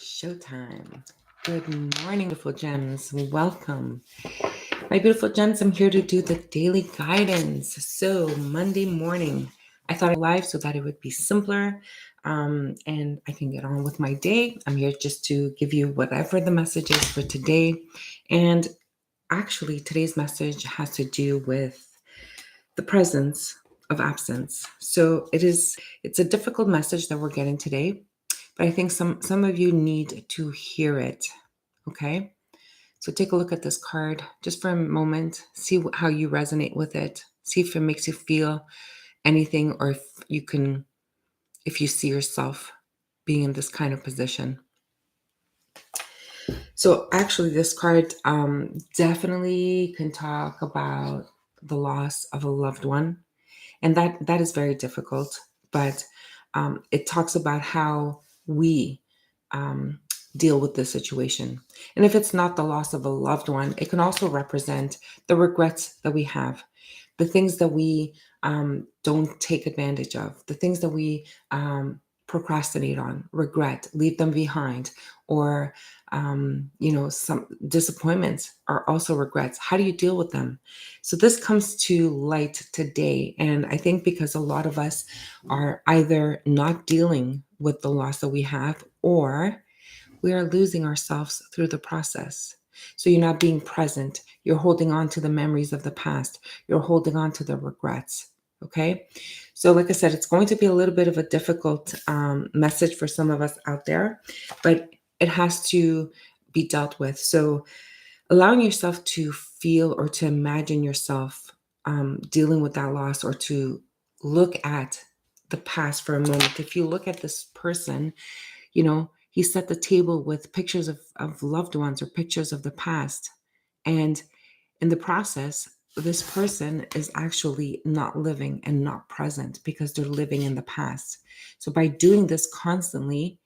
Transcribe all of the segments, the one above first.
Showtime. Good morning, beautiful gems. Welcome. My beautiful gems, I'm here to do the daily guidance. So, Monday morning, I thought I'd live so that it would be simpler and I can get on with my day. I'm here just to give you whatever the message is for today. And actually, today's message has to do with the presence of absence. So, it's a difficult message that we're getting today, but I think some of you need to hear it. Okay, so take a look at this card just for a moment. See how you resonate with it. See if it makes you feel anything, or if you see yourself being in this kind of position. So actually, this card definitely can talk about the loss of a loved one, and that is very difficult. But it talks about how we um, deal with this situation. And if it's not the loss of a loved one, it can also represent the regrets that we have, the things that we don't take advantage of, the things that we procrastinate on, regret, leave them behind, or some disappointments are also regrets. How do you deal with them? So this comes to light today, and I think because a lot of us are either not dealing with the loss that we have, or we are losing ourselves through the process. So you're not being present. You're holding on to the memories of the past. You're holding on to the regrets. Okay. So, like I said, it's going to be a little bit of a difficult message for some of us out there, but it has to be dealt with. So, allowing yourself to feel or to imagine yourself dealing with that loss, or to look at the past for a moment. If you look at this person, he set the table with pictures of loved ones or pictures of the past. And in the process, this person is actually not living and not present because they're living in the past. So by doing this constantly,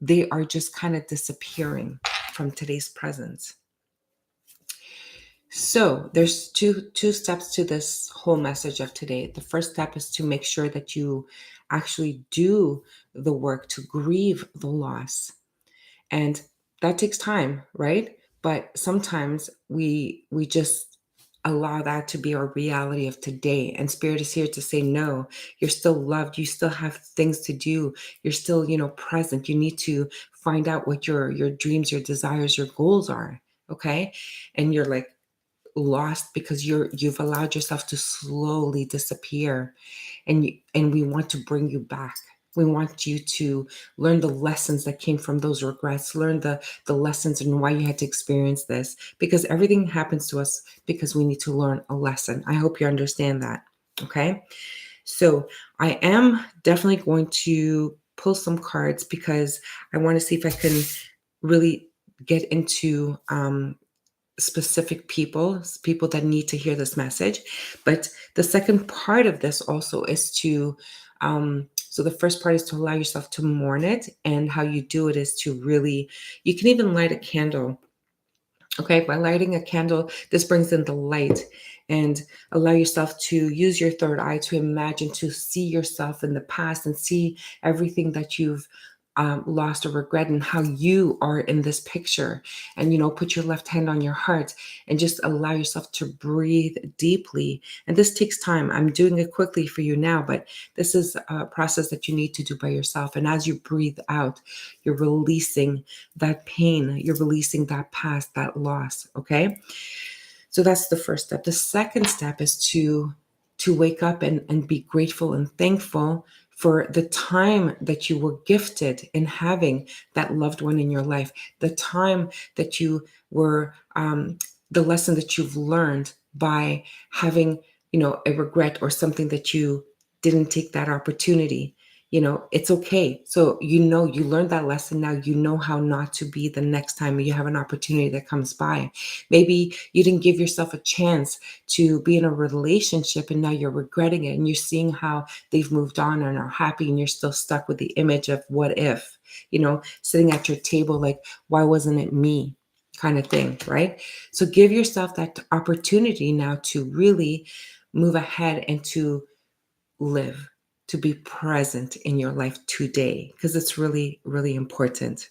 they are just kind of disappearing from today's presence. So there's two steps to this whole message of today. The first step is to make sure that you actually do the work to grieve the loss. And that takes time, right? But sometimes we just allow that to be our reality of today. And Spirit is here to say, no, you're still loved. You still have things to do. You're still, present. You need to find out what your dreams, your desires, your goals are. Okay. And you're like lost because you've allowed yourself to slowly disappear. And we want to bring you back. We want you to learn the lessons that came from those regrets, learn the lessons and why you had to experience this, because everything happens to us because we need to learn a lesson. I hope you understand that. Okay. So I am definitely going to pull some cards because I want to see if I can really get into specific people that need to hear this message. But the second part of this also is to so the first part is to allow yourself to mourn it, and how you do it is to really, you can even light a candle. Okay, by lighting a candle, this brings in the light, and allow yourself to use your third eye to imagine, to see yourself in the past and see everything that you've lost or regret, and how you are in this picture. And, put your left hand on your heart and just allow yourself to breathe deeply. And this takes time. I'm doing it quickly for you now, but this is a process that you need to do by yourself. And as you breathe out, you're releasing that pain, you're releasing that past, that loss. Okay. So that's the first step. The second step is to wake up and be grateful and thankful for the time that you were gifted in having that loved one in your life, the time that you were, the lesson that you've learned by having, a regret or something that you didn't take that opportunity. It's okay. So, you learned that lesson. Now you know how not to be the next time you have an opportunity that comes by. Maybe you didn't give yourself a chance to be in a relationship, and now you're regretting it, and you're seeing how they've moved on and are happy, and you're still stuck with the image of what if, sitting at your table, like, why wasn't it me, kind of thing, right? So give yourself that opportunity now to really move ahead and to live. to be present in your life today, because it's really, really important.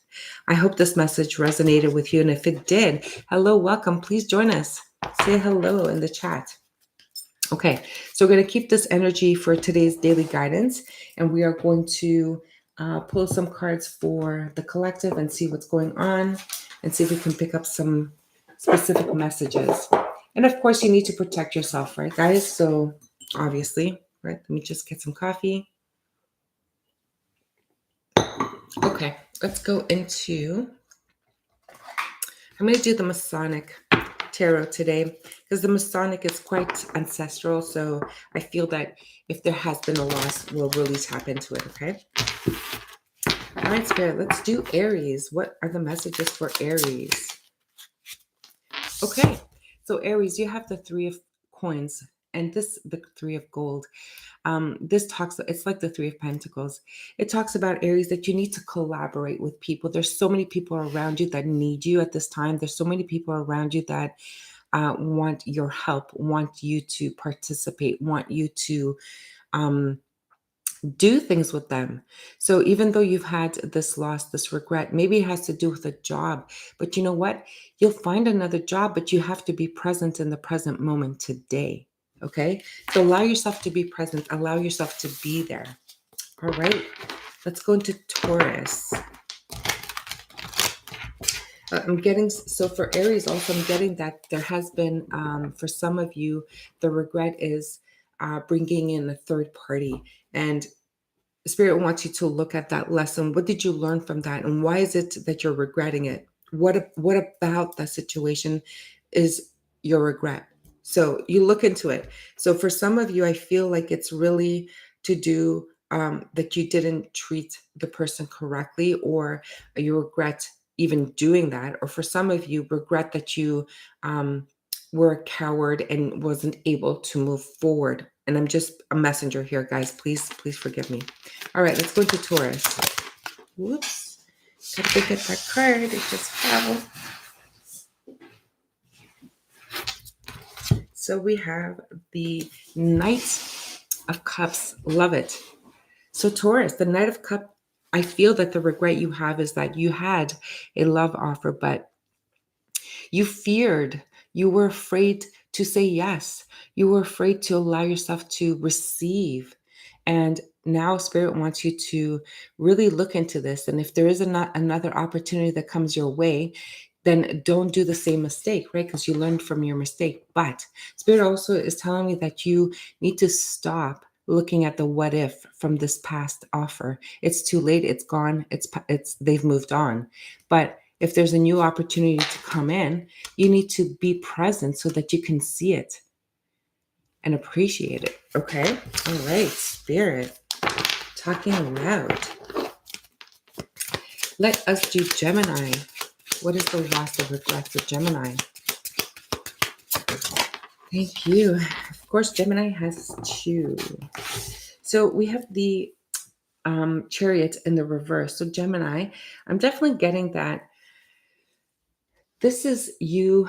I hope this message resonated with you. And if it did, hello, welcome. Please join us. Say hello in the chat. Okay, so we're going to keep this energy for today's daily guidance, and we are going to pull some cards for the collective and see what's going on and see if we can pick up some specific messages. And of course, you need to protect yourself, right, guys? So obviously, right, let me just get some coffee. Okay, let's go into, I'm going to do the Masonic tarot today because the Masonic is quite ancestral. So I feel that if there has been a loss, we'll really tap into it. Okay. All right, Spirit, let's do Aries. What are the messages for Aries? Okay. So Aries, you have the Three of Coins and the Three of Gold. This talks, it's like the Three of Pentacles. It talks about Aries that you need to collaborate with people. There's so many people around you that need you at this time. There's so many people around you that want your help, want you to participate, want you to do things with them. So even though you've had this loss, this regret, maybe it has to do with a job, but you know what? You'll find another job, but you have to be present in the present moment today. Okay. So allow yourself to be present. Allow yourself to be there. All right. Let's go into Taurus. I'm getting, so for Aries also, I'm getting that there has been, for some of you, the regret is bringing in a third party. And Spirit wants you to look at that lesson. What did you learn from that? And why is it that you're regretting it? What about that situation is your regret? So you look into it. So for some of you, I feel like it's really to do that you didn't treat the person correctly, or you regret even doing that. Or for some of you, regret that you were a coward and wasn't able to move forward. And I'm just a messenger here, guys. Please forgive me. All right, let's go to Taurus. Whoops. Gotta go get that card. It just fell. So we have the Knight of Cups. Love it. So Taurus, the Knight of Cups, I feel that the regret you have is that you had a love offer, but you feared, you were afraid to say yes. You were afraid to allow yourself to receive. And now Spirit wants you to really look into this. And if there is another opportunity that comes your way, then don't do the same mistake, right? Because you learned from your mistake. But Spirit also is telling me that you need to stop looking at the what if from this past offer. It's too late. It's gone. They've moved on. But if there's a new opportunity to come in, you need to be present so that you can see it and appreciate it. Okay? All right, Spirit. Talking loud. Let us do Gemini. What is the loss of regret for Gemini? Thank you. Of course, Gemini has two. So we have the Chariot in the reverse. So Gemini, I'm definitely getting that this is you.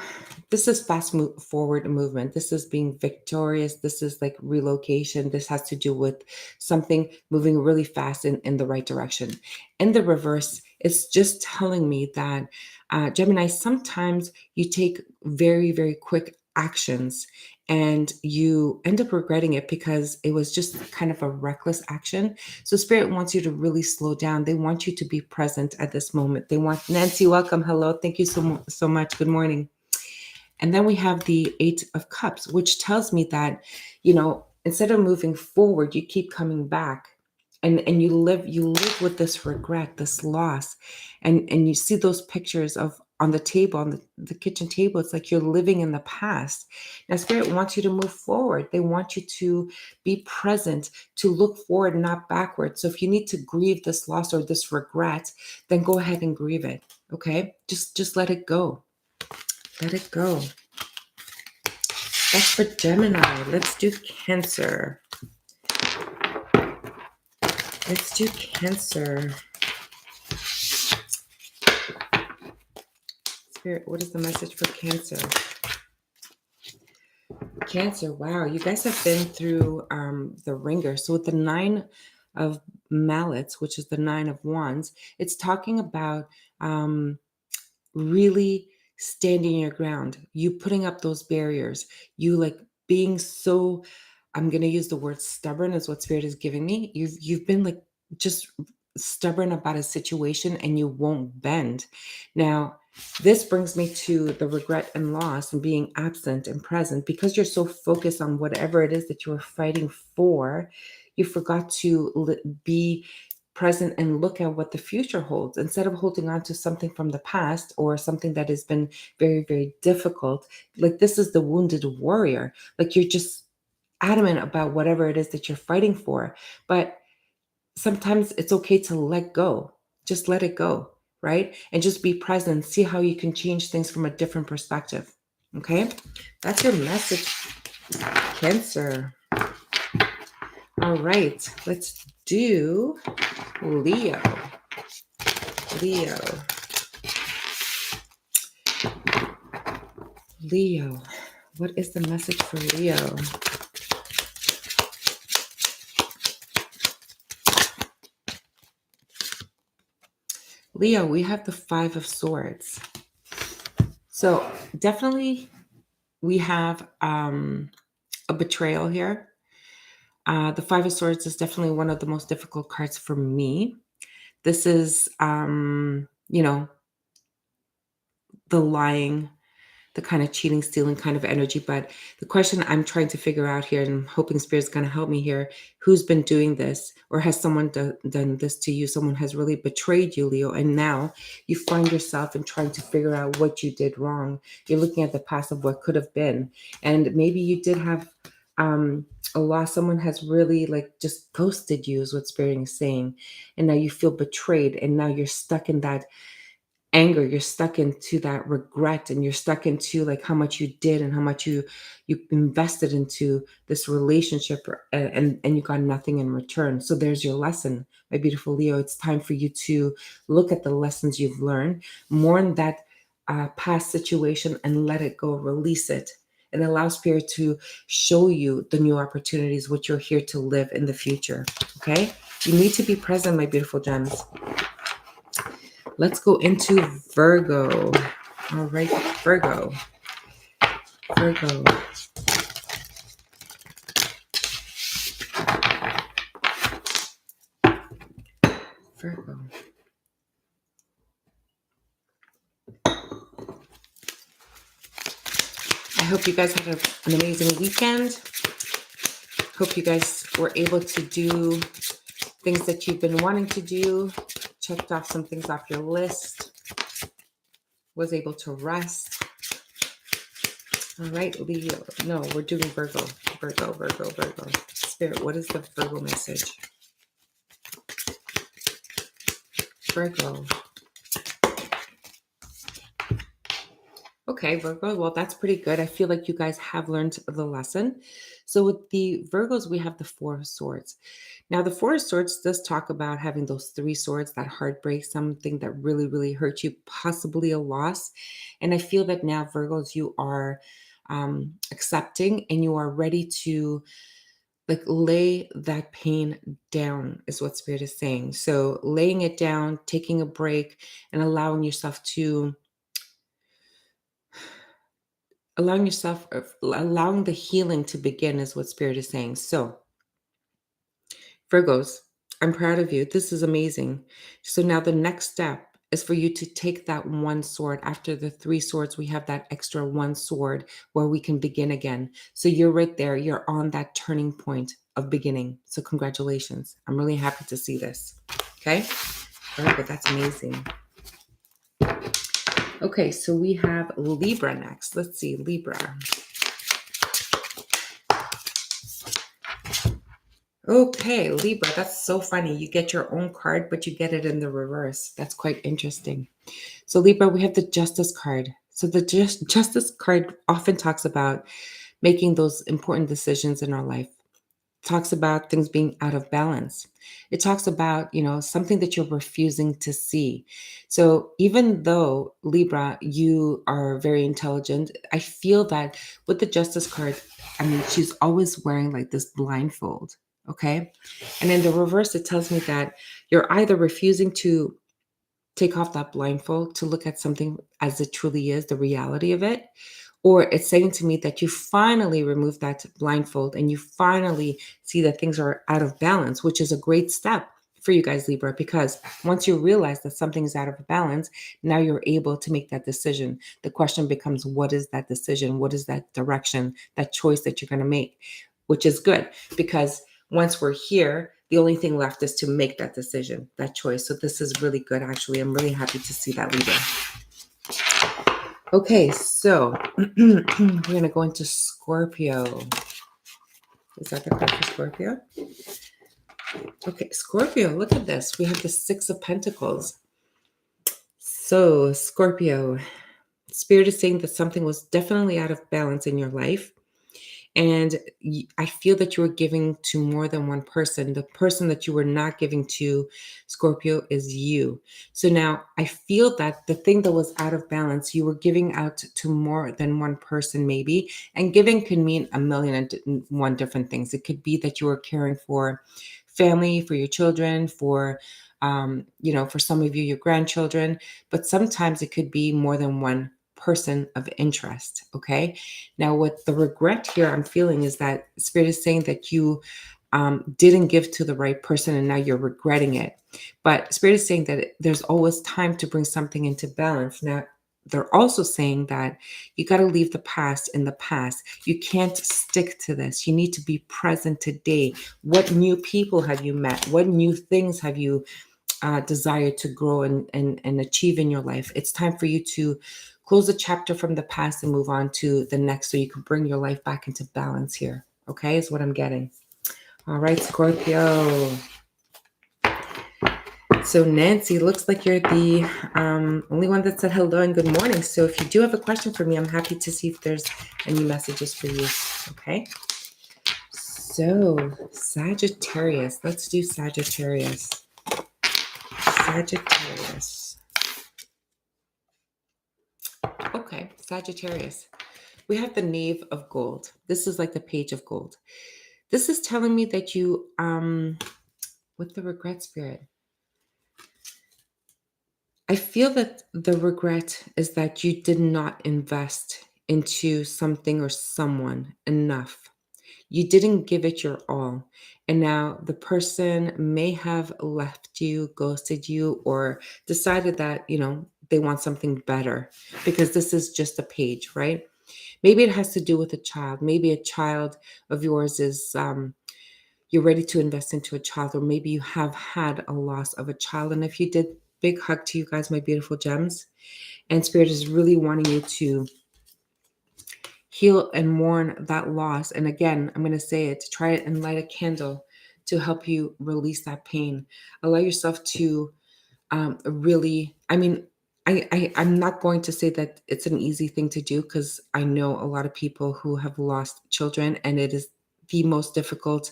This is forward movement. This is being victorious. This is like relocation. This has to do with something moving really fast in the right direction. In the reverse, it's just telling me that Gemini, sometimes you take very, very quick actions and you end up regretting it because it was just kind of a reckless action. So Spirit wants you to really slow down. They want you to be present at this moment. They want Nancy, welcome. Hello. Thank you so much. Good morning. And then we have the Eight of Cups, which tells me that, instead of moving forward, you keep coming back. And you live with this regret, this loss. And you see those pictures of on the table, on the kitchen table. It's like you're living in the past. Now, Spirit wants you to move forward. They want you to be present, to look forward, not backward. So if you need to grieve this loss or this regret, then go ahead and grieve it. Okay? Just let it go. Let it go. That's for Gemini. Let's do Cancer. Let's do Cancer. Spirit, what is the message for Cancer? Cancer, wow, you guys have been through the ringer. So with the 9 of mallets, which is the 9 of wands, it's talking about really standing your ground, you putting up those barriers, you like being so, I'm going to use the word stubborn is what spirit is giving me. You've been like just stubborn about a situation and you won't bend. Now, this brings me to the regret and loss and being absent and present because you're so focused on whatever it is that you were fighting for. You forgot to be present and look at what the future holds instead of holding on to something from the past or something that has been very, very difficult. Like this is the wounded warrior. Like you're just adamant about whatever it is that you're fighting for. But sometimes it's okay to let go. Just let it go, right? And just be present. See how you can change things from a different perspective. Okay? That's your message, Cancer. All right. Let's do Leo. Leo. Leo. What is the message for Leo? Leo, we have the 5 of Swords. So definitely we have a betrayal here. The 5 of Swords is definitely one of the most difficult cards for me. This is, the lying, the kind of cheating, stealing kind of energy. But the question I'm trying to figure out here, and I'm hoping Spirit's going to help me here, who's been doing this, or has someone done this to you? Someone has really betrayed you, Leo, and now you find yourself in trying to figure out what you did wrong. You're looking at the past of what could have been, and maybe you did have a loss. Someone has really like just ghosted you, is what Spirit is saying, and now you feel betrayed, and now you're stuck in that anger, you're stuck into that regret, and you're stuck into like how much you did and how much you invested into this relationship, and you got nothing in return. So there's your lesson, my beautiful Leo. It's time for you to look at the lessons you've learned, mourn that past situation and let it go, release it, and allow Spirit to show you the new opportunities, what you're here to live in the future. Okay, you need to be present, my beautiful gems. Let's go into Virgo. All right, Virgo. Virgo. Virgo. I hope you guys had an amazing weekend. Hope you guys were able to do things that you've been wanting to do. Checked off some things off your list. Was able to rest. All right, Leo. No, we're doing Virgo. Virgo, Virgo, Virgo. Spirit, what is the Virgo message? Virgo. Okay, Virgo. Well, that's pretty good. I feel like you guys have learned the lesson. So with the Virgos, we have the 4 of Swords. Now, the 4 of Swords does talk about having those 3 swords, that heartbreak, something that really, really hurt you, possibly a loss. And I feel that now, Virgos, you are accepting and you are ready to like lay that pain down, is what Spirit is saying. So laying it down, taking a break, and allowing yourself, allowing the healing to begin, is what Spirit is saying. So Virgos, I'm proud of you. This is amazing. So now the next step is for you to take that 1 sword. After the 3 swords, we have that extra 1 sword where we can begin again. So you're right there. You're on that turning point of beginning. So congratulations. I'm really happy to see this. Okay. Virgo, that's amazing. Okay, so we have Libra next. Let's see, Libra. Okay, Libra, that's so funny. You get your own card, but you get it in the reverse. That's quite interesting. So Libra, we have the Justice card. So the Justice card often talks about making those important decisions in our life, talks about things being out of balance. It talks about, something that you're refusing to see. So even though Libra, you are very intelligent, I feel that with the Justice card, I mean, she's always wearing like this blindfold. Okay. And in the reverse, it tells me that you're either refusing to take off that blindfold to look at something as it truly is, the reality of it, or it's saying to me that you finally remove that blindfold and you finally see that things are out of balance, which is a great step for you guys, Libra, because once you realize that something is out of balance, now you're able to make that decision. The question becomes, what is that decision? What is that direction, that choice that you're going to make? Which is good, because once we're here, the only thing left is to make that decision, that choice. So this is really good, actually. I'm really happy to see that, Libra. Okay, so we're going to go into Scorpio. Is that the card for Scorpio? Okay, Scorpio, look at this. We have the Six of Pentacles. So, Scorpio, Spirit is saying that something was definitely out of balance in your life. And I feel that you were giving to more than one person. The person that you were not giving to, Scorpio, is you. So now I feel that the thing that was out of balance, you were giving out to more than one person, maybe. And giving can mean a million and one different things. It could be that you were caring for family, for your children, for for some of you, your grandchildren. But sometimes it could be more than one person of interest. Okay. Now, what the regret here I'm feeling is that Spirit is saying that you didn't give to the right person and now you're regretting it. But Spirit is saying that there's always time to bring something into balance. Now, they're also saying that you got to leave the past in the past. You can't stick to this. You need to be present today. What new people have you met? What new things have you desired to grow and achieve in your life? It's time for you to close the chapter from the past and move on to the next so you can bring your life back into balance here. Okay, is what I'm getting. All right, Scorpio. So Nancy, looks like you're the only one that said hello and good morning. So if you do have a question for me, I'm happy to see if there's any messages for you. Okay. So Sagittarius, let's do Sagittarius. Sagittarius. Okay, Sagittarius. We have the Knave of Gold. This is like the Page of Gold. This is telling me that you, with the regret spirit, I feel that the regret is that you did not invest into something or someone enough. You didn't give it your all. And now the person may have left you, ghosted you, or decided that, they want something better, because this is just a page, right? Maybe it has to do with a child. Maybe a child of yours is, you're ready to invest into a child, or maybe you have had a loss of a child. And if you did, big hug to you guys, my beautiful gems. And Spirit is really wanting you to heal and mourn that loss. And again, I'm going to say it, to try it and light a candle to help you release that pain. Allow yourself to really, I'm not going to say that it's an easy thing to do, because I know a lot of people who have lost children and it is the most difficult.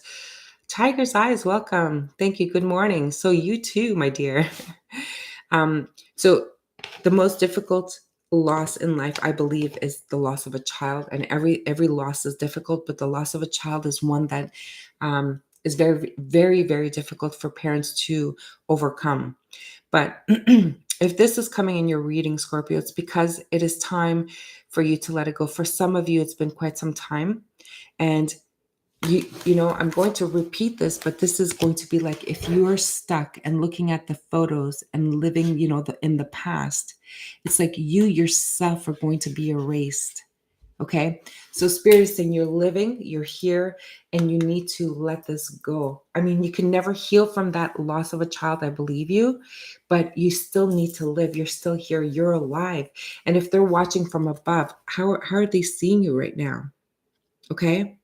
Tiger's Eyes, welcome. Thank you. Good morning. So you too, my dear. So the most difficult loss in life, I believe, is the loss of a child. And every loss is difficult, but the loss of a child is one that is very, very, very difficult for parents to overcome. But if this is coming in your reading, Scorpio, it's because it is time for you to let it go. For some of you, it's been quite some time. And I'm going to repeat this, but this is going to be like if you're stuck and looking at the photos and living, in the past, it's like you yourself are going to be erased. Okay. So Spirit is saying you're living, you're here, and you need to let this go. I mean, you can never heal from that loss of a child, I believe you, but you still need to live. You're still here. You're alive. And if they're watching from above, how are they seeing you right now? Okay.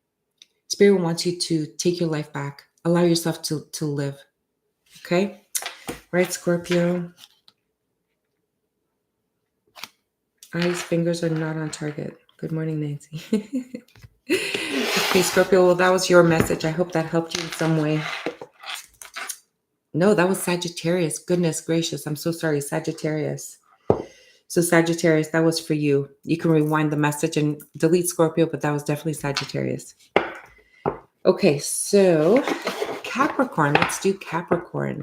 Spirit wants you to take your life back. Allow yourself to live. Okay? Right, Scorpio? Eyes, fingers are not on target. Good morning, Nancy. Okay, Scorpio, well, that was your message. I hope that helped you in some way. No, that was Sagittarius. Goodness gracious. I'm so sorry, Sagittarius. So Sagittarius, that was for you. You can rewind the message and delete Scorpio, but that was definitely Sagittarius. Okay, so Capricorn. Let's do Capricorn.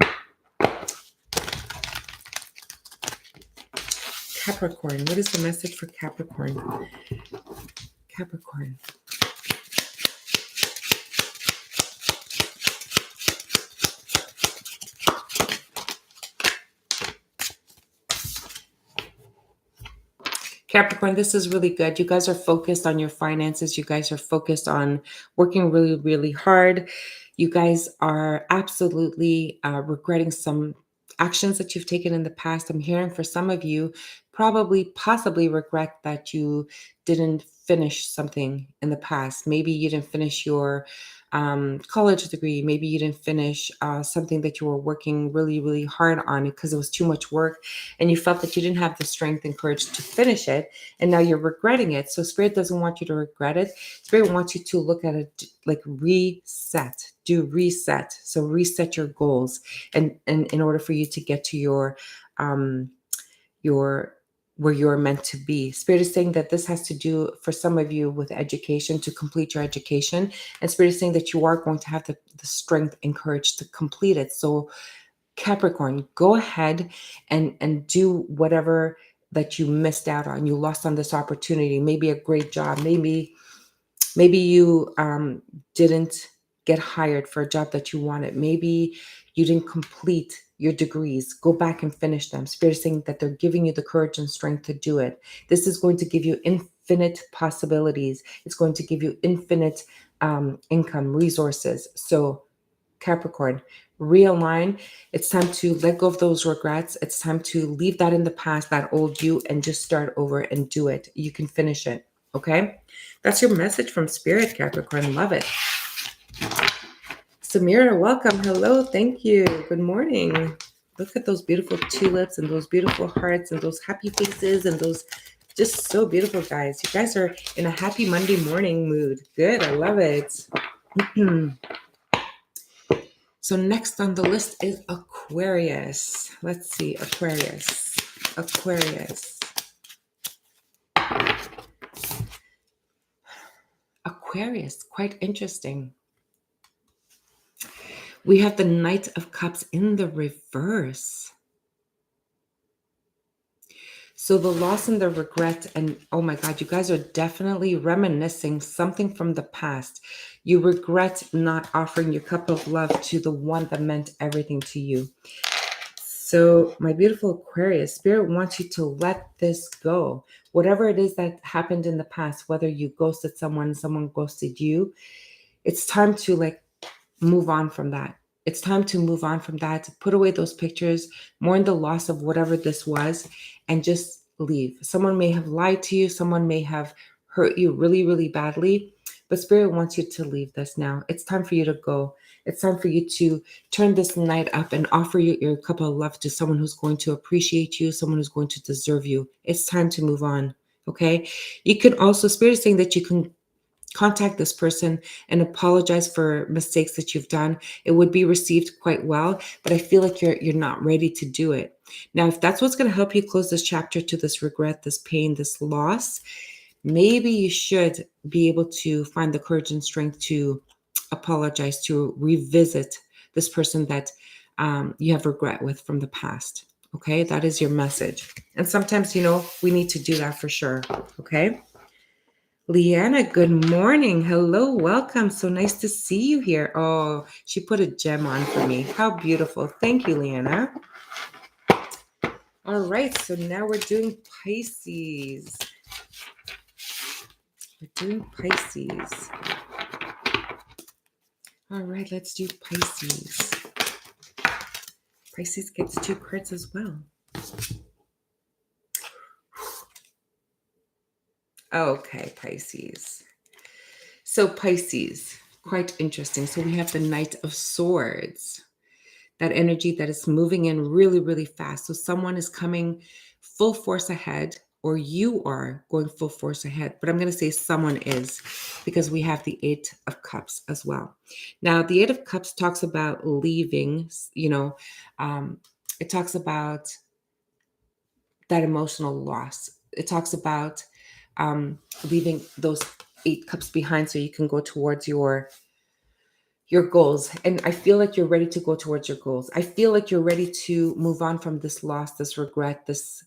Capricorn. What is the message for Capricorn? Capricorn. Capricorn, this is really good. You guys are focused on your finances. You guys are focused on working really, really hard. You guys are absolutely regretting some actions that you've taken in the past. I'm hearing for some of you, possibly regret that you didn't finish something in the past. Maybe you didn't finish your college degree. Maybe you didn't finish something that you were working really, really hard on because it was too much work and you felt that you didn't have the strength and courage to finish it. And now you're regretting it. So Spirit doesn't want you to regret it. Spirit wants you to look at it like reset, do reset. So reset your goals. And in order for you to get to your where you're meant to be. Spirit is saying that this has to do for some of you with education, to complete your education. And Spirit is saying that you are going to have the strength and courage to complete it. So Capricorn, go ahead and do whatever that you missed out on. You lost on this opportunity, maybe a great job. Maybe you didn't get hired for a job that you wanted. Maybe you didn't complete your degrees. Go back and finish them. Spirit is saying that they're giving you the courage and strength to do it. This is going to give you infinite possibilities. It's going to give you infinite income, resources. So Capricorn, realign. It's time to let go of those regrets. It's time to leave that in the past, that old you, and just start over and do it. You can finish it. Okay? That's your message from Spirit, Capricorn. Love it. Samira, welcome. Hello. Thank you. Good morning. Look at those beautiful tulips and those beautiful hearts and those happy faces and those just so beautiful, guys. You guys are in a happy Monday morning mood. Good. I love it. So next on the list is Aquarius. Let's see. Aquarius. Aquarius. Quite interesting. We have the Knight of Cups in the reverse. So the loss and the regret, and oh my God, you guys are definitely reminiscing something from the past. You regret not offering your cup of love to the one that meant everything to you. So my beautiful Aquarius, Spirit wants you to let this go. Whatever it is that happened in the past, whether you ghosted someone ghosted you, it's time to move on from that. It's time to move on from that, to put away those pictures, mourn the loss of whatever this was, and just leave. Someone may have lied to you. Someone may have hurt you really, really badly. But Spirit wants you to leave this now. It's time for you to go. It's time for you to turn this night up and offer your cup of love to someone who's going to appreciate you, someone who's going to deserve you. It's time to move on. Okay? You can also, Spirit is saying that you can contact this person and apologize for mistakes that you've done. It would be received quite well, but I feel like you're not ready to do it. Now, if that's what's going to help you close this chapter to this regret, this pain, this loss, maybe you should be able to find the courage and strength to apologize, to revisit this person that you have regret with from the past. Okay, that is your message. And sometimes, we need to do that for sure. Okay. Leanna, good morning. Hello, welcome. So nice to see you here. Oh, she put a gem on for me. How beautiful. Thank you, Leanna. All right, so now we're doing Pisces. All right, let's do Pisces. Pisces gets 2 cards as well. Okay, Pisces. So Pisces, quite interesting. So we have the Knight of Swords, that energy that is moving in really, really fast. So someone is coming full force ahead, or you are going full force ahead, but I'm going to say someone is, because we have the Eight of Cups as well. Now, the Eight of Cups talks about leaving, it talks about that emotional loss. It talks about leaving those 8 cups behind so you can go towards your goals. And I feel like you're ready to go towards your goals. I feel like you're ready to move on from this loss, this regret, this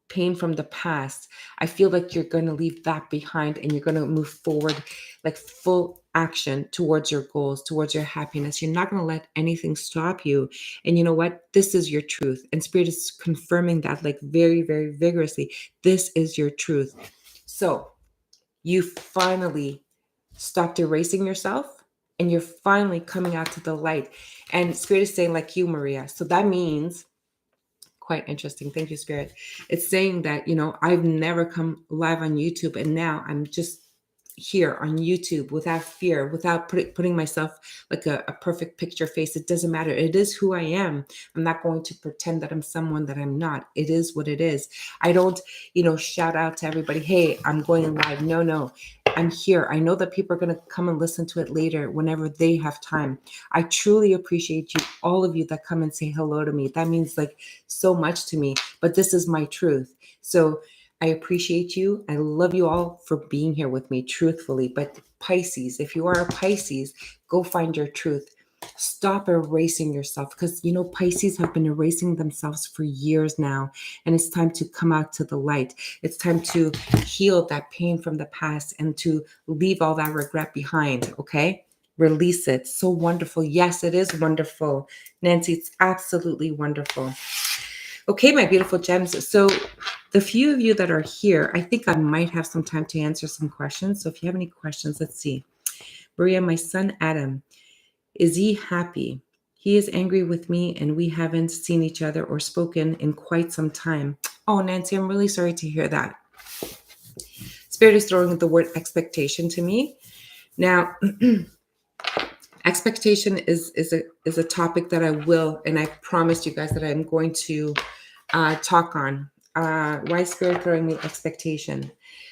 pain from the past. I feel like you're going to leave that behind and you're going to move forward like full action towards your goals, towards your happiness. You're not going to let anything stop you. And you know what? This is your truth. And Spirit is confirming that like very, very vigorously. This is your truth. So you finally stopped erasing yourself and you're finally coming out to the light. And Spirit is saying like you, Maria. So that means, quite interesting. Thank you, Spirit. It's saying that, I've never come live on YouTube and now I'm just here on YouTube without fear, without putting myself like a perfect picture face. It doesn't matter. It is who I am. I'm not going to pretend that I'm someone that I'm not. It is what it is. I don't, shout out to everybody, hey, I'm going live. No. I'm here. I know that people are going to come and listen to it later whenever they have time. I truly appreciate you, all of you that come and say hello to me. That means like so much to me, but this is my truth. So I appreciate you. I love you all for being here with me, truthfully. But Pisces, if you are a Pisces, go find your truth. Stop erasing yourself because, Pisces have been erasing themselves for years now. And it's time to come out to the light. It's time to heal that pain from the past and to leave all that regret behind, okay? Release it. So wonderful. Yes, it is wonderful. Nancy, it's absolutely wonderful. Okay, my beautiful gems. So the few of you that are here, I think I might have some time to answer some questions. So if you have any questions, let's see. Maria, my son Adam, is he happy? He is angry with me and we haven't seen each other or spoken in quite some time. Oh, Nancy, I'm really sorry to hear that. Spirit is throwing the word expectation to me. Now, expectation is a topic that I will, and I promised you guys that I'm going to talk on. Why is Spirit throwing me expectation?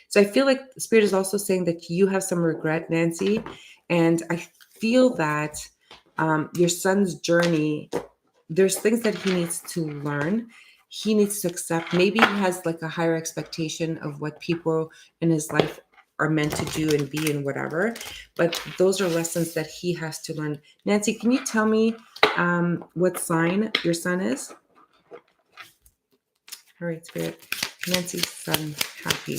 So I feel like Spirit is also saying that you have some regret, Nancy, and I feel that your son's journey, there's things that he needs to learn. He needs to accept. Maybe he has like a higher expectation of what people in his life are meant to do and be and whatever. But those are lessons that he has to learn. Nancy, can you tell me what sign your son is? All right, Spirit. Nancy's son, happy.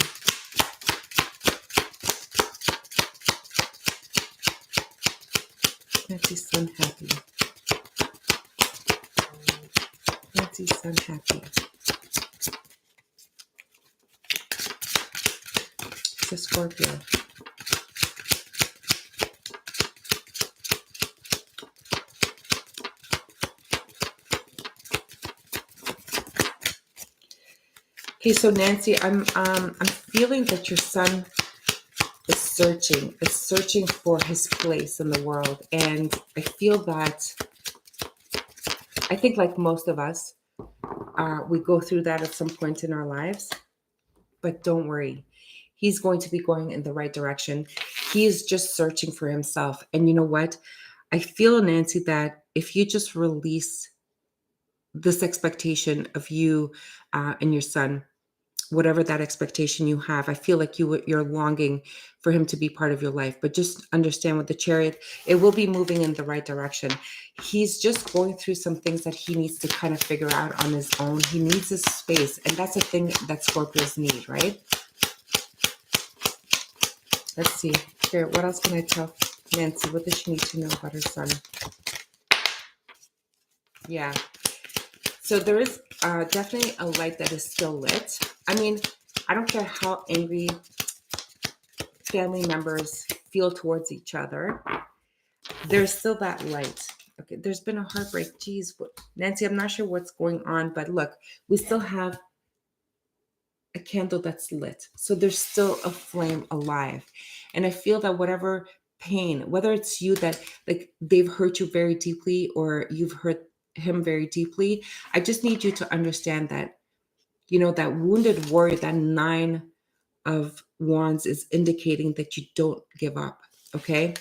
Nancy's son, happy. Nancy's son, happy. It's a Scorpio. Okay, so Nancy, I'm feeling that your son is searching for his place in the world, and I feel that, I think like most of us, we go through that at some point in our lives, but don't worry, he's going to be going in the right direction. He is just searching for himself, and you know what? I feel, Nancy, that if you just release this expectation of you and your son, whatever that expectation you have, I feel like you're longing for him to be part of your life. But just understand, with the Chariot, it will be moving in the right direction. He's just going through some things that he needs to kind of figure out on his own. He needs his space, and that's a thing that Scorpios need, right? Let's see. Here, what else can I tell Nancy? What does she need to know about her son? Yeah. So there is definitely a light that is still lit. I mean, I don't care how angry family members feel towards each other. There's still that light. Okay, there's been a heartbreak. Geez, Nancy, I'm not sure what's going on, but look, we still have a candle that's lit. So there's still a flame alive. And I feel that whatever pain, whether it's you that like they've hurt you very deeply or you've hurt him very deeply, I just need you to understand that that wounded warrior, that 9 of Wands is indicating that you don't give up, okay?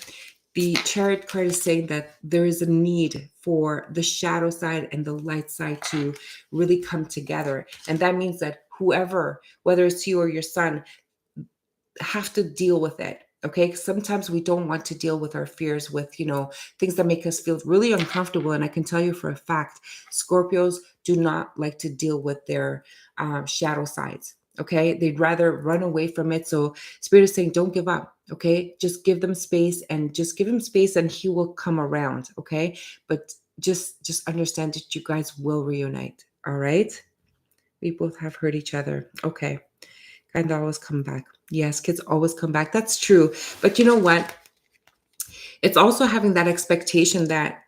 The Chariot card is saying that there is a need for the shadow side and the light side to really come together. And that means that whoever, whether it's you or your son, have to deal with it. Okay. Sometimes we don't want to deal with our fears, with, things that make us feel really uncomfortable. And I can tell you for a fact, Scorpios do not like to deal with their shadow sides. Okay. They'd rather run away from it. So Spirit is saying, don't give up. Okay. Just give them space, and just give him space and he will come around. Okay. But just understand that you guys will reunite. All right. We both have hurt each other. Okay. And always come back. Yes, kids always come back. That's true. But you know what? It's also having that expectation that,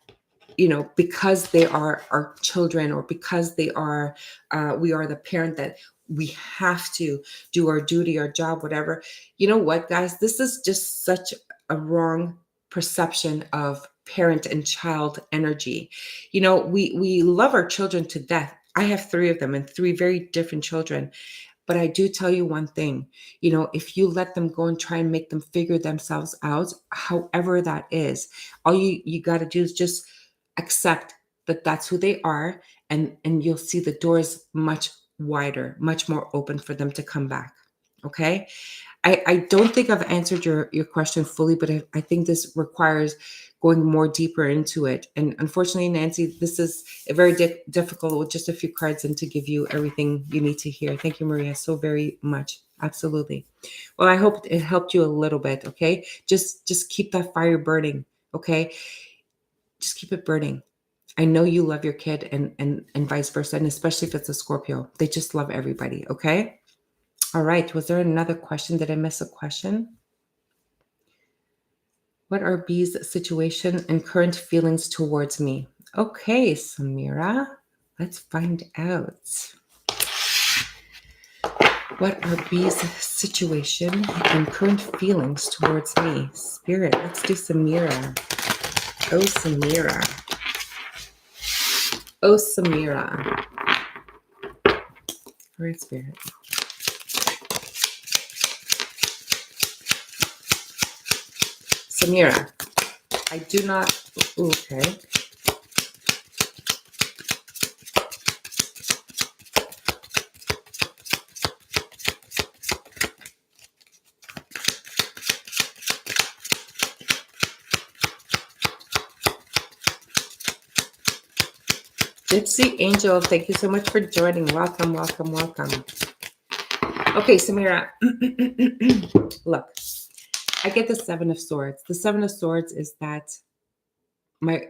because they are our children, or because we are the parent, that we have to do our duty, our job, whatever. You know what, guys? This is just such a wrong perception of parent and child energy. We love our children to death. I have 3 of them, and 3 very different children. But I do tell you one thing, if you let them go and try and make them figure themselves out, however that is, all you got to do is just accept that that's who they are, and you'll see the doors much wider, much more open for them to come back. Okay. I don't think I've answered your question fully, but I think this requires going more deeper into it. And unfortunately, Nancy, this is a very difficult with just a few cards and to give you everything you need to hear. Thank you, Maria, so very much. Absolutely. Well, I hope it helped you a little bit. Okay. Just keep that fire burning. Okay. Just keep it burning. I know you love your kid, and vice versa. And especially if it's a Scorpio, they just love everybody. Okay. All right. Was there another question? Did I miss a question? What are B's situation and current feelings towards me? Okay, Samira, let's find out. What are B's situation and current feelings towards me? Spirit, let's do Samira. Oh, Samira. Oh, Samira. All right, Spirit. Samira, I do not. Okay. Gypsy Angel, thank you so much for joining. Welcome, welcome, welcome. Okay, Samira, look. I get the 7 of Swords. The 7 of Swords is that my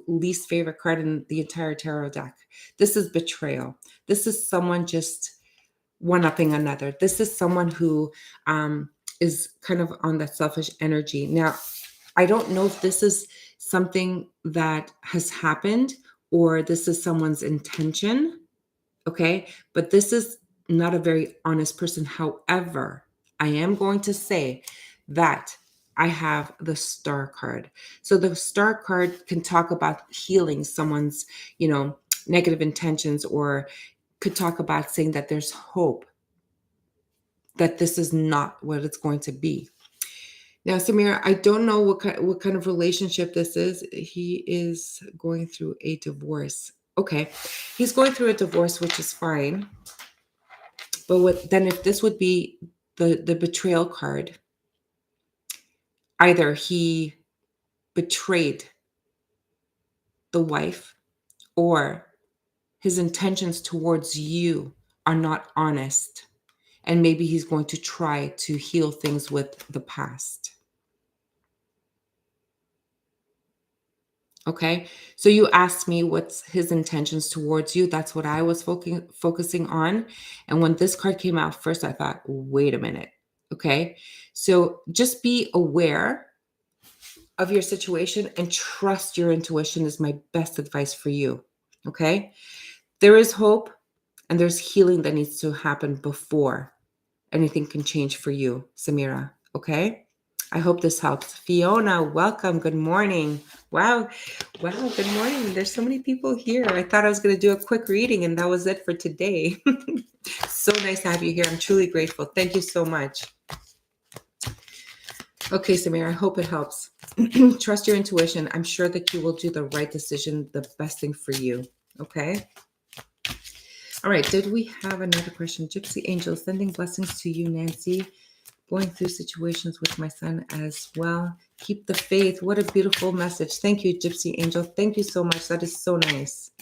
least favorite card in the entire tarot deck. This is betrayal. This is someone just one-upping another. This is someone who is kind of on that selfish energy. Now, I don't know if this is something that has happened or this is someone's intention, okay? But this is not a very honest person. However, I am going to say that I have the Star card. So the Star card can talk about healing someone's, negative intentions, or could talk about saying that there's hope, that this is not what it's going to be. Now, Samira, I don't know what kind of relationship this is. He is going through a divorce. Okay, he's going through a divorce, which is fine. But then if this would be the betrayal card, either he betrayed the wife, or his intentions towards you are not honest, and maybe he's going to try to heal things with the past. Okay, so you asked me what's his intentions towards you. That's what I was focusing on. And when this card came out first, I thought, wait a minute. Okay, so just be aware of your situation and trust your intuition is my best advice for you. Okay, there is hope and there's healing that needs to happen before anything can change for you, Samira. Okay. I hope this helps. Fiona, welcome. Good morning. Wow. Good morning. There's so many people here. I thought I was going to do a quick reading and that was it for today. So nice to have you here. I'm truly grateful. Thank you so much. Okay, Samir, I hope it helps. Trust your intuition. I'm sure that you will do the right decision, the best thing for you. Okay? All right, did we have another question? Gypsy Angel, sending blessings to you, Nancy. Going through situations with my son as well. Keep the faith. What a beautiful message. Thank you, Gypsy Angel. Thank you so much. That is so nice.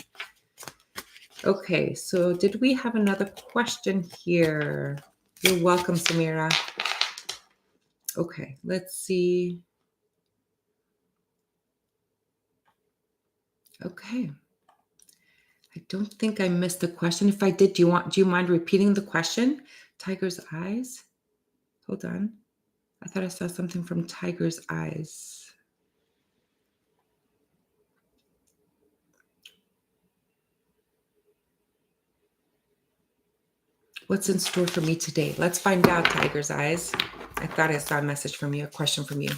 Okay, so did we have another question here? You're welcome, Samira. Okay, let's see. Okay. I don't think I missed a question. If I did, do you mind repeating the question? Tiger's eyes? Hold on. I thought I saw something from Tiger's eyes. What's in store for me today? Let's find out, Tiger's eyes. I thought I saw a message from you, a question from you.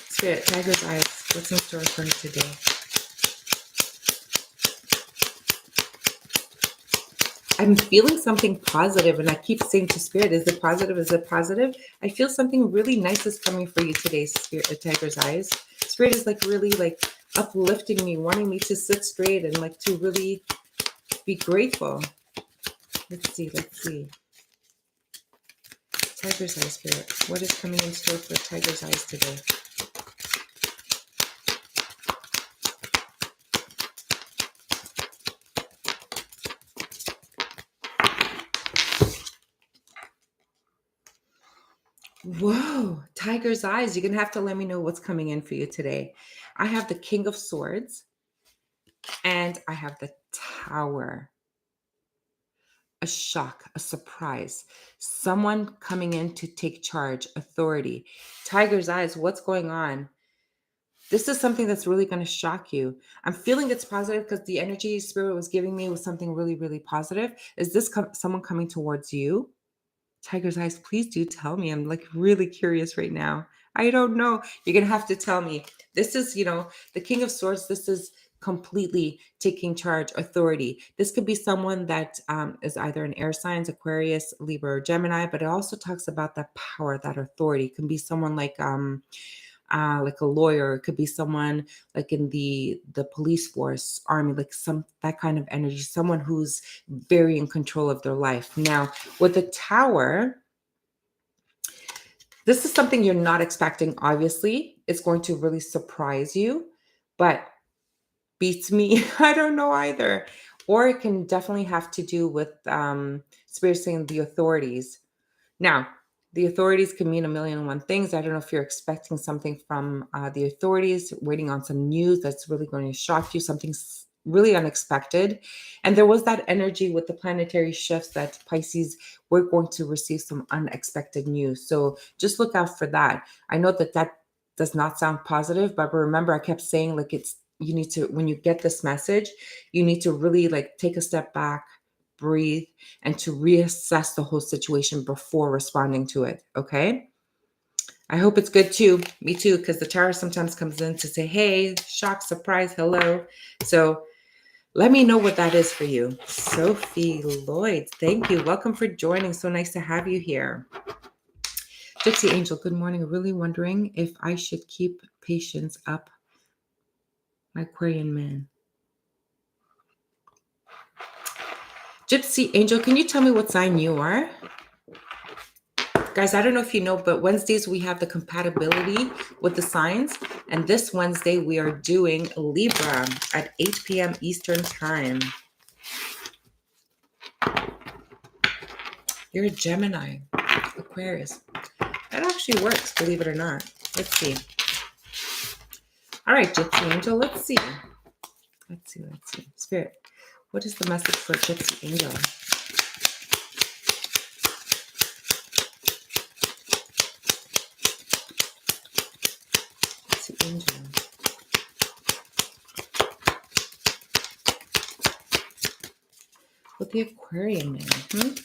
Spirit, Tiger's eyes, what's in store for me today? I'm feeling something positive, and I keep saying to Spirit, is it positive? Is it positive? I feel something really nice is coming for you today, Spirit, Tiger's eyes. Spirit is like really like uplifting me, wanting me to sit straight and like to really be grateful. Let's see. Tiger's eyes, Spirit. What is coming in store for Tiger's eyes today? Whoa, Tiger's eyes. You're going to have to let me know what's coming in for you today. I have the King of Swords and I have the Tower. A shock, a surprise, someone coming in to take charge, authority. Tiger's eyes, what's going on? This is something that's really going to shock you. I'm feeling it's positive because the energy Spirit was giving me was something really, really positive. Is this someone coming towards you? Tiger's eyes, please do tell me. I'm like really curious right now. I don't know. You're going to have to tell me. This is, the King of Swords. This is completely taking charge, authority. This could be someone that is either an air signs, Aquarius, Libra, or Gemini, but it also talks about that power, that authority. It can be someone like a lawyer. It could be someone like in the police force, army, like that kind of energy, someone who's very in control of their life. Now, with the Tower, this is something you're not expecting, obviously. It's going to really surprise you, but beats me. I don't know either. Or it can definitely have to do with Spirit saying the authorities. Now, the authorities can mean a million and one things. I don't know if you're expecting something from the authorities, waiting on some news that's really going to shock you, something really unexpected. And there was that energy with the planetary shifts that Pisces, we're going to receive some unexpected news. So just look out for that. I know that does not sound positive, but remember, I kept saying like you need to, when you get this message, you need to really like take a step back, breathe, and to reassess the whole situation before responding to it. Okay. I hope it's good too. Me too, because the Tower sometimes comes in to say, hey, shock, surprise, hello. So let me know what that is for you. Sophie Lloyd, thank you. Welcome for joining. So nice to have you here. Gypsy Angel, good morning. Really wondering if I should keep patience up. My Aquarian man. Gypsy Angel, can you tell me what sign you are? Guys, I don't know if you know, but Wednesdays we have the compatibility with the signs. And this Wednesday we are doing Libra at 8 p.m. Eastern Time. You're a Gemini, Aquarius. That actually works, believe it or not. Let's see. All right, Gypsy Angel, let's see. Let's see. Spirit, what is the message for Gypsy Angel? Angel. With the Aquarian man.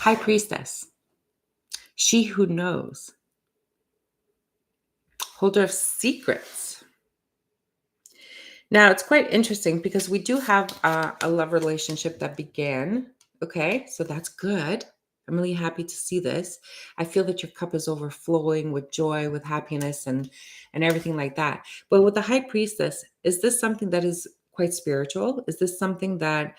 High Priestess, she who knows. Holder of secrets. Now, it's quite interesting because we do have a love relationship that began. Okay, so that's good. I'm really happy to see this. I feel that your cup is overflowing with joy, with happiness, and everything like that. But with the High Priestess, is this something that is quite spiritual? Is this something that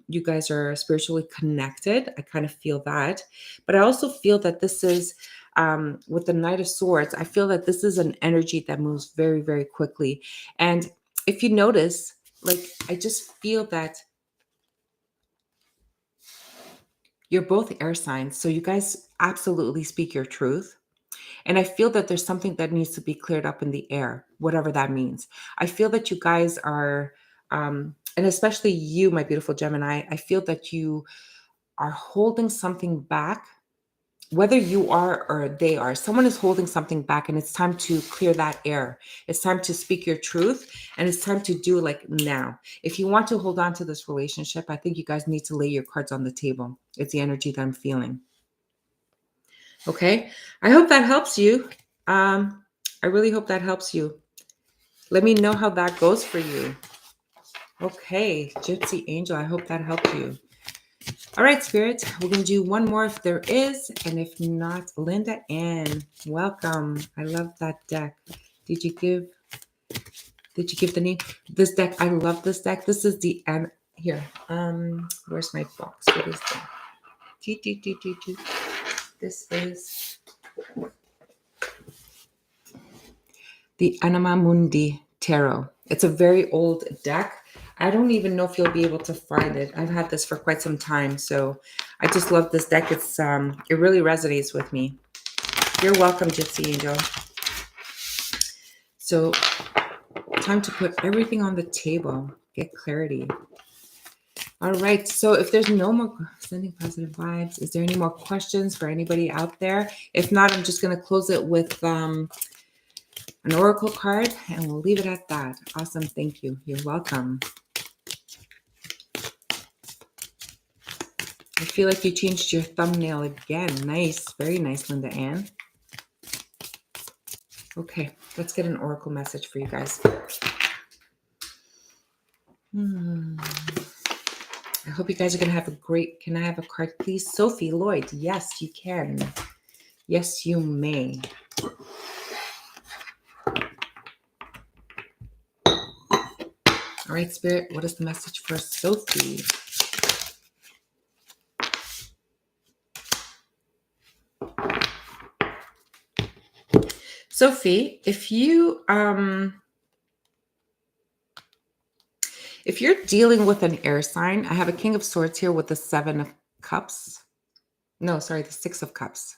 you guys are spiritually connected? I kind of feel that. But I also feel that this is, with the Knight of Swords, I feel that this is an energy that moves very, very quickly. And if you notice, like, I just feel that you're both air signs. So you guys absolutely speak your truth. And I feel that there's something that needs to be cleared up in the air, whatever that means. I feel that you guys are, and especially you, my beautiful Gemini, I feel that you are holding something back. Whether you are or they are, someone is holding something back, and it's time to clear that air. It's time to speak your truth, and it's time to do like now. If you want to hold on to this relationship, I think you guys need to lay your cards on the table. It's the energy that I'm feeling. Okay, I hope that helps you. I really hope that helps you. Let me know how that goes for you. Okay, Gypsy Angel, I hope that helped you. All right, Spirit, we're going to do one more if there is, and if not, Linda Ann, welcome. I love that deck. Did you give the name? This deck, I love this deck. This is the, here, where's my box? What is that? This is the Anima Mundi Tarot. It's a very old deck. I don't even know if you'll be able to find it. I've had this for quite some time, so I just love this deck. It's it really resonates with me. You're welcome, Gypsy Angel. So, time to put everything on the table. Get clarity. All right. So, if there's no more sending positive vibes, is there any more questions for anybody out there? If not, I'm just going to close it with an oracle card, and we'll leave it at that. Awesome. Thank you. You're welcome. I feel like you changed your thumbnail again. Nice. Very nice, Linda Ann. Okay, let's get an oracle message for you guys. I hope you guys are going to have a great... Can I have a card, please? Sophie Lloyd. Yes, you can. Yes, you may. All right, Spirit, what is the message for Sophie? Sophie, if you're dealing with an air sign, I have a King of Swords here with the 7 of Cups. No, sorry, the 6 of Cups.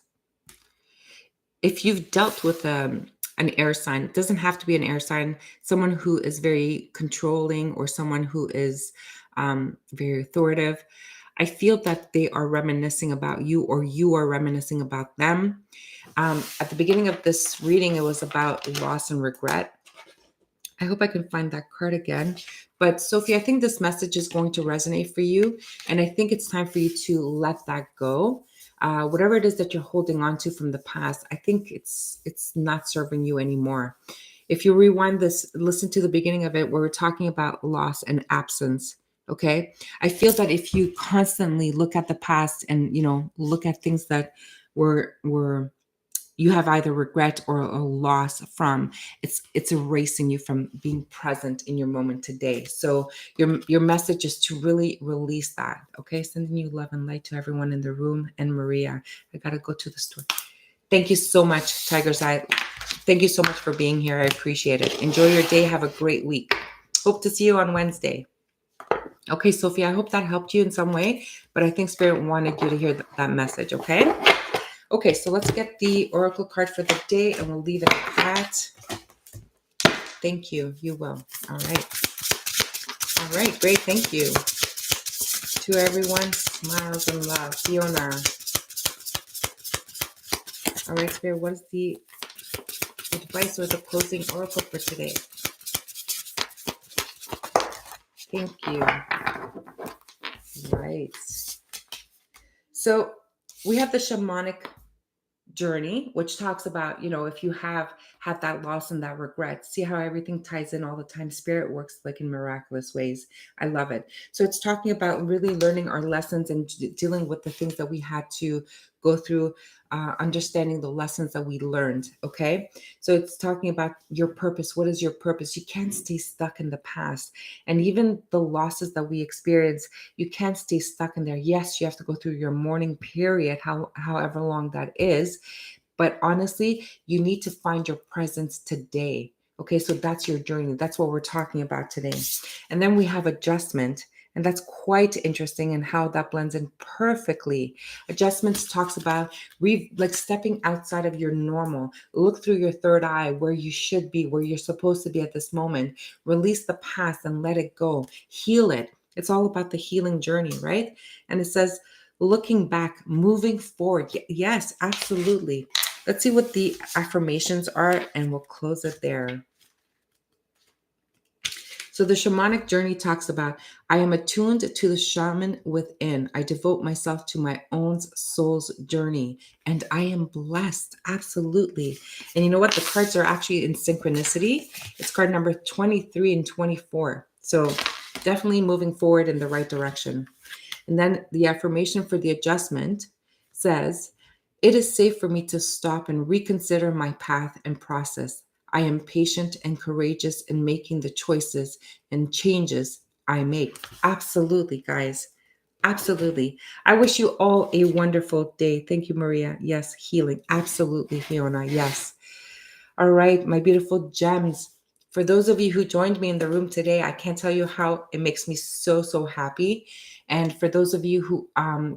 If you've dealt with an air sign, it doesn't have to be an air sign, someone who is very controlling or someone who is very authoritative, I feel that they are reminiscing about you or you are reminiscing about them. At the beginning of this reading, it was about loss and regret. I hope I can find that card again. But Sophie, I think this message is going to resonate for you. And I think it's time for you to let that go. Whatever it is that you're holding on to from the past, I think it's not serving you anymore. If you rewind this, listen to the beginning of it where we're talking about loss and absence. Okay. I feel that if you constantly look at the past and, look at things that were you have either regret or a loss from, it's erasing you from being present in your moment today. So your message is to really release that. Okay, sending you love and light to everyone in the room. And Maria, I gotta go to the store. Thank you so much, Tiger's Eye. Thank you so much for being here. I appreciate it. Enjoy your day. Have a great week. Hope to see you on Wednesday. Okay, Sophie, I hope that helped you in some way, but I think Spirit wanted you to hear that message, okay? Okay, so let's get the oracle card for the day, and we'll leave it at that. Thank you. You will. All right. All right, great. Thank you. To everyone, smiles and love. Fiona. All right, Spirit, what is the advice or the closing oracle for today? Thank you. Right. So we have the shamanic journey, which talks about, if you have had that loss and that regret, see how everything ties in all the time. Spirit works like in miraculous ways. I love it. So it's talking about really learning our lessons and dealing with the things that we had to go through, understanding the lessons that we learned. Okay. So it's talking about your purpose. What is your purpose? You can't stay stuck in the past. And even the losses that we experience, you can't stay stuck in there. Yes, you have to go through your mourning period, however long that is. But honestly, you need to find your presence today. Okay, so that's your journey. That's what we're talking about today. And then we have adjustment. And that's quite interesting and how that blends in perfectly. Adjustments talks about like stepping outside of your normal. Look through your third eye where you should be, where you're supposed to be at this moment. Release the past and let it go. Heal it. It's all about the healing journey, right? And it says, looking back, moving forward. Yes, absolutely. Let's see what the affirmations are, and we'll close it there. So the shamanic journey talks about, I am attuned to the shaman within. I devote myself to my own soul's journey, and I am blessed. Absolutely. And you know what? The cards are actually in synchronicity. It's card number 23 and 24. So definitely moving forward in the right direction. And then the affirmation for the adjustment says, it is safe for me to stop and reconsider my path and process. I am patient and courageous in making the choices and changes I make. Absolutely, guys. Absolutely. I wish you all a wonderful day. Thank you, Maria. Yes, healing. Absolutely, Fiona. Yes. All right, my beautiful gems. For those of you who joined me in the room today, I can't tell you how it makes me so, so happy. And for those of you who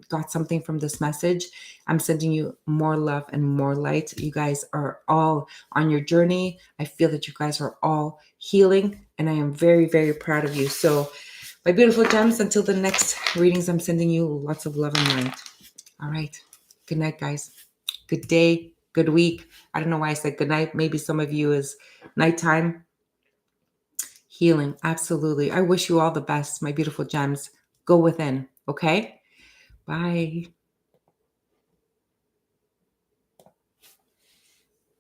got something from this message, I'm sending you more love and more light. You guys are all on your journey. I feel that you guys are all healing, and I am very, very proud of you. So, my beautiful gems, until the next readings, I'm sending you lots of love and light. All right. Good night, guys. Good day. Good week. I don't know why I said good night. Maybe some of you is nighttime. Healing. Absolutely. I wish you all the best, my beautiful gems. Go within. Okay. Bye.